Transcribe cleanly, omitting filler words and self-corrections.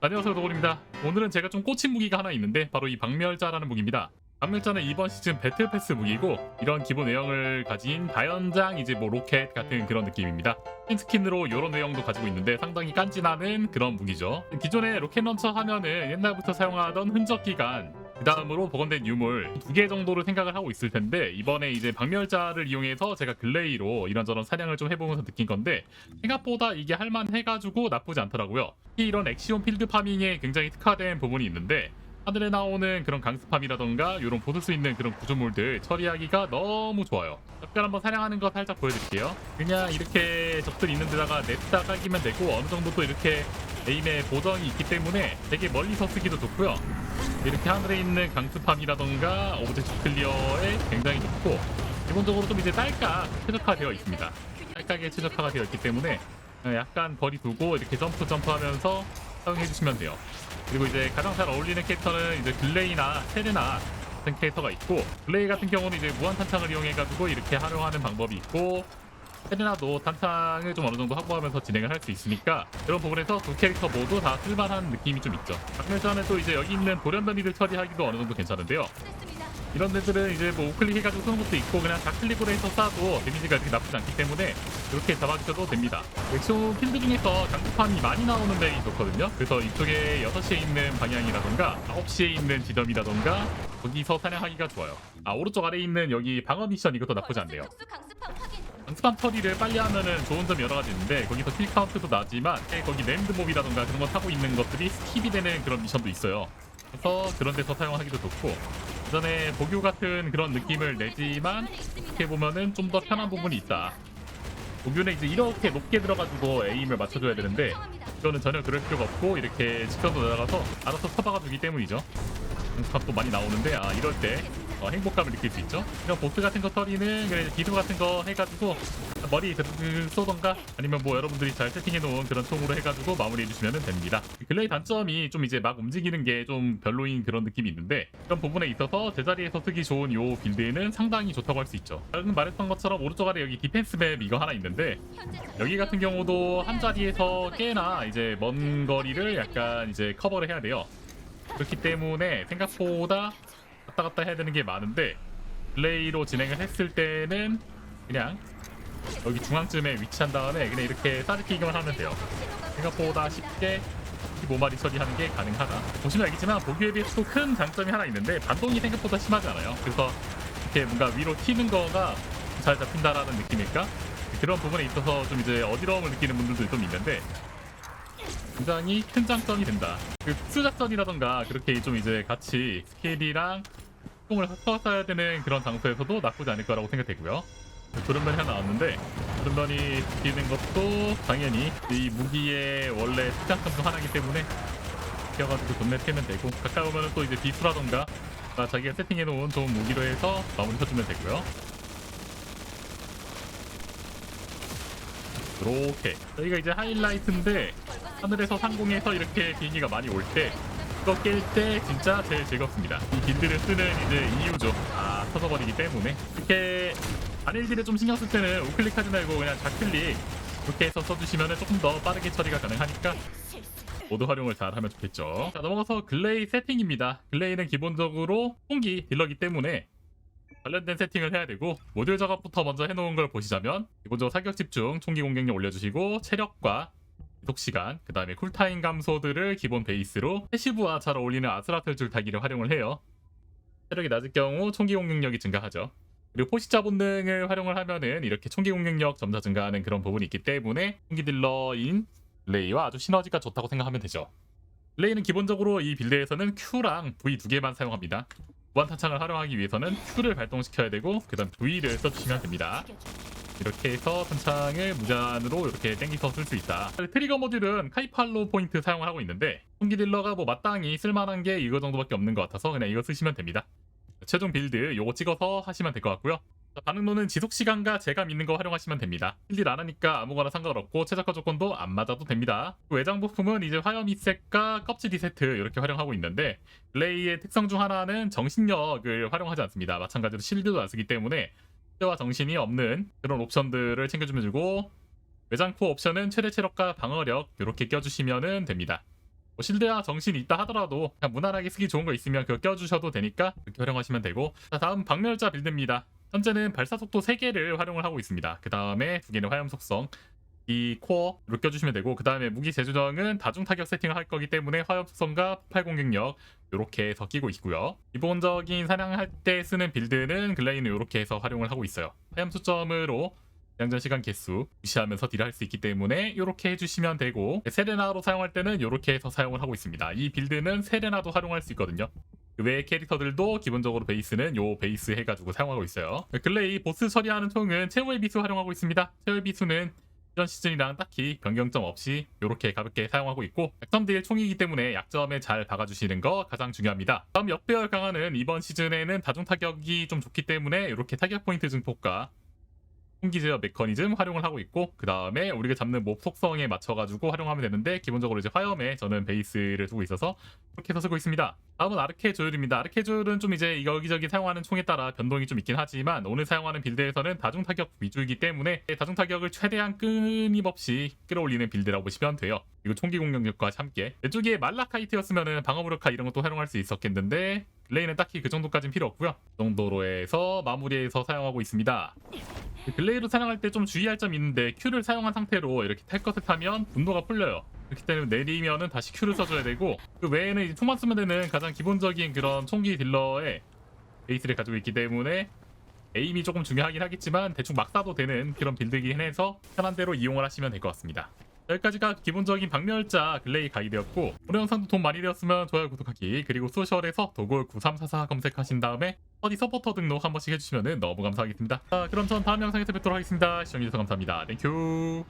안녕하세요, 도건입니다. 오늘은 제가 좀 꽂힌 무기가 하나 있는데 바로 이 박멸자라는 무기입니다. 박멸자는 이번 시즌 배틀 패스 무기고 이런 기본 외형을 가진 다연장 이제 뭐 로켓 같은 그런 느낌입니다. 스킨으로 이런 외형도 가지고 있는데 상당히 깐진하는 그런 무기죠. 기존에 로켓 런처 하면은 옛날부터 사용하던 흔적 기관 그 다음으로 복원된 유물 2개 정도를 생각을 하고 있을 텐데 이번에 이제 박멸자를 이용해서 제가 글레이로 이런저런 사냥을 좀 해보면서 느낀 건데 생각보다 이게 할만해가지고 나쁘지 않더라고요. 특히 이런 엑시온 필드 파밍에 굉장히 특화된 부분이 있는데 하늘에 나오는 그런 강스팜이라던가 이런 보실 수 있는 그런 구조물들 처리하기가 너무 좋아요. 잠깐 한번 사냥하는 거 살짝 보여드릴게요. 그냥 이렇게 적들 있는 데다가 냅다 깔기만 되고 어느 정도 또 이렇게 에임에 보정이 있기 때문에 되게 멀리서 쓰기도 좋고요. 이렇게 하늘에 있는 강스팜이라던가 오브젝트 클리어에 굉장히 좋고 기본적으로 좀 이제 딸깍 최적화되어 있습니다. 딸깍에 최적화가 되어 있기 때문에 약간 거리 두고 이렇게 점프하면서 사용해 주시면 돼요. 그리고 이제 가장 잘 어울리는 캐릭터는 이제 글레이나 세레나 같은 캐릭터가 있고 글레이 같은 경우는 이제 무한 탄창을 이용해가지고 이렇게 활용하는 방법이 있고 세레나도 탄창을 좀 어느 정도 확보하면서 진행을 할 수 있으니까 그런 부분에서 두 캐릭터 모두 다 쓸만한 느낌이 좀 있죠. 박멸자는 또 이제 여기 있는 돌연변이들 처리하기도 어느 정도 괜찮은데요. 이런 데들은 이제 뭐 우클릭 해가지고 쏘는 것도 있고 그냥 좌클릭으로 해서 쏴도 데미지가 그렇게 나쁘지 않기 때문에 이렇게 잡아주셔도 됩니다. 엑소 필드 중에서 강투판이 많이 나오는 데이 좋거든요. 그래서 이쪽에 6시에 있는 방향이라던가 9시에 있는 지점이라던가 거기서 사냥하기가 좋아요. 오른쪽 아래에 있는 여기 방어 미션 이것도 나쁘지 않네요. 강스팜 처리를 빨리 하면은 좋은 점이 여러 가지 있는데 거기서 킬 카운트도 나지만 거기 랜드 몹이라던가 그런 거 타고 있는 것들이 스킵이 되는 그런 미션도 있어요. 그래서 그런 데서 사용하기도 좋고 그전에 복유 같은 그런 느낌을 내지만 어떻게 보면은 좀 더 편한 부분이 있다. 복유는 이제 이렇게 높게 들어가지고 에임을 맞춰줘야 되는데 이거는 전혀 그럴 필요가 없고 이렇게 직선으로 날아가서 알아서 쳐박아주기 때문이죠. 값도 많이 나오는데 이럴 때 행복감을 느낄 수 있죠. 이런 보스 같은 거 처리는 그래 기술 같은 거 해가지고 머리 쏘던가 아니면 뭐 여러분들이 잘 세팅해놓은 그런 총으로 해가지고 마무리해주시면 됩니다. 글레이 단점이 좀 이제 막 움직이는 게 좀 별로인 그런 느낌이 있는데 그런 부분에 있어서 제자리에서 쓰기 좋은 요 빌드는 상당히 좋다고 할 수 있죠. 방금 말했던 것처럼 오른쪽 아래 여기 디펜스 맵 이거 하나 있는데 여기 같은 경우도 한 자리에서 꽤나 이제 먼 거리를 약간 이제 커버를 해야 돼요. 그렇기 때문에 생각보다 왔다 갔다 해야 되는 게 많은데 플레이로 진행을 했을 때는 그냥 여기 중앙쯤에 위치한 다음에 그냥 이렇게 싸지기기만 하면 돼요. 생각보다 쉽게 15마리 처리하는 게 가능하다. 보시면 알겠지만 보기에 비해서 또 큰 장점이 하나 있는데 반동이 생각보다 심하지 않아요. 그래서 이렇게 뭔가 위로 튀는 거가 잘 잡힌다라는 느낌일까? 그런 부분에 있어서 좀 이제 어지러움을 느끼는 분들도 좀 있는데 굉장히 큰 장점이 된다. 그 특수작전이라던가 그렇게 좀 이제 같이 스케일이랑 총을 써야 되는 그런 장소에서도 나쁘지 않을 거라고 생각되고요. 조련변이 하나 나왔는데 조련변이 뛰는 것도 당연히 이 무기의 원래 특장점 중 하나이기 때문에 뛰어가지고 존내 패면 되고 가까우면 또 이제 비수라던가 자기가 세팅해놓은 좋은 무기로 해서 마무리 쳐주면 되고요. 이렇게 여기가 이제 하이라이트인데 하늘에서 상공에서 이렇게 비행기가 많이 올 때 이거 깰 때 진짜 제일 즐겁습니다. 이 빌드를 쓰는 이제 이유죠. 터져버리기 때문에 이렇게 안일딜을 좀 신경 쓸 때는 우클릭하지 말고 그냥 좌클릭 이렇게 해서 써주시면 조금 더 빠르게 처리가 가능하니까 모두 활용을 잘 하면 좋겠죠. 자, 넘어가서 글레이 세팅입니다. 글레이는 기본적으로 총기 딜러기 때문에 관련된 세팅을 해야 되고 모듈 작업부터 먼저 해놓은 걸 보시자면 기본적으로 사격 집중, 총기 공격력 올려주시고 체력과 이속시간, 그 다음에 쿨타임 감소들을 기본 베이스로 패시브와 잘 어울리는 아슬아틀 줄타기를 활용을 해요. 체력이 낮을 경우 총기 공격력이 증가하죠. 그리고 포식자 본능을 활용을 하면은 이렇게 총기 공격력 점차 증가하는 그런 부분이 있기 때문에 총기 딜러인 레이와 아주 시너지가 좋다고 생각하면 되죠. 레이는 기본적으로 이 빌드에서는 Q랑 V 두 개만 사용합니다. 무한 탄창을 활용하기 위해서는 Q를 발동시켜야 되고 그 다음 V를 써주시면 됩니다. 이렇게 해서 탄창을 무제한으로 이렇게 땡기서 쓸 수 있다. 트리거 모듈은 카이팔로 포인트 사용을 하고 있는데 총기 딜러가 뭐 마땅히 쓸만한 게 이거 정도밖에 없는 것 같아서 그냥 이거 쓰시면 됩니다. 최종 빌드 요거 찍어서 하시면 될 것 같고요. 반응로는 지속시간과 제감 있는 거 활용하시면 됩니다. 필딜 안 하니까 아무거나 상관없고 최저가 조건도 안 맞아도 됩니다. 외장 부품은 이제 화염 이색과 껍질 리세트 이렇게 활용하고 있는데 블레이의 특성 중 하나는 정신력을 활용하지 않습니다. 마찬가지로 실드도 안 쓰기 때문에 실드와 정신이 없는 그런 옵션들을 챙겨주면 되고 외장 코어 옵션은 최대 체력과 방어력 이렇게 껴주시면 됩니다. 뭐 실드야 정신이 있다 하더라도 그냥 무난하게 쓰기 좋은 거 있으면 그거 껴주셔도 되니까 그렇게 활용하시면 되고. 자, 다음 박멸자 빌드입니다. 현재는 발사 속도 3개를 활용을 하고 있습니다. 그 다음에 2개는 화염 속성, 이 코어로 껴주시면 되고, 그 다음에 무기 재조정은 다중 타격 세팅을 할 거기 때문에 화염 속성과 폭발 공격력 이렇게 해서 끼고 있고요. 기본적인 사냥할 때 쓰는 빌드는 글레이는 이렇게 해서 활용을 하고 있어요. 화염 수점으로 양전 시간 개수 무시하면서 딜을 할 수 있기 때문에 이렇게 해주시면 되고, 세레나로 사용할 때는 이렇게 해서 사용을 하고 있습니다. 이 빌드는 세레나도 활용할 수 있거든요. 그 외의 캐릭터들도 기본적으로 베이스는 요 베이스 해가지고 사용하고 있어요. 글레이 보스 처리하는 총은 최후의 비수 활용하고 있습니다. 최후의 비수는 이전 시즌이랑 딱히 변경점 없이 이렇게 가볍게 사용하고 있고, 약점 딜 총이기 때문에 약점에 잘 박아주시는 거 가장 중요합니다. 다음 역배열 강화는 이번 시즌에는 다중 타격이 좀 좋기 때문에 이렇게 타격 포인트 증폭과 총기 제어 메커니즘 활용을 하고 있고, 그 다음에 우리가 잡는 몹 속성에 맞춰가지고 활용하면 되는데, 기본적으로 이제 화염에 저는 베이스를 두고 있어서 그렇게 해서 쓰고 있습니다. 다음은 아르케 조율입니다. 아르케 조율은 좀 이제 여기저기 사용하는 총에 따라 변동이 좀 있긴 하지만, 오늘 사용하는 빌드에서는 다중 타격 위주이기 때문에 다중 타격을 최대한 끊임없이 끌어올리는 빌드라고 보시면 돼요. 그리고 총기 공격력과 함께. 왼쪽에 말라카이트였으면 방어무력화 이런 것도 활용할 수 있었겠는데, 글레이는 딱히 그 정도까지는 필요 없고요. 그 정도로 해서 마무리해서 사용하고 있습니다. 글레이로 사용할 때 좀 주의할 점이 있는데, Q를 사용한 상태로 이렇게 탈 것을 타면 분노가 풀려요. 그렇기 때문에 내리면은 다시 Q를 써줘야 되고, 그 외에는 이제 총만 쓰면 되는 가장 기본적인 그런 총기 딜러의 베이스를 가지고 있기 때문에 에임이 조금 중요하긴 하겠지만 대충 막 쏴도 되는 그런 빌드이긴 해서 편한 대로 이용을 하시면 될 것 같습니다. 여기까지가 기본적인 박멸자 글레이 가이드였고, 오늘 영상도 도움 많이 되었으면 좋아요, 구독하기, 그리고 소셜에서 도골 9344 검색하신 다음에 어디 서포터 등록 한 번씩 해주시면 너무 감사하겠습니다. 자, 그럼 전 다음 영상에서 뵙도록 하겠습니다. 시청해주셔서 감사합니다. 땡큐.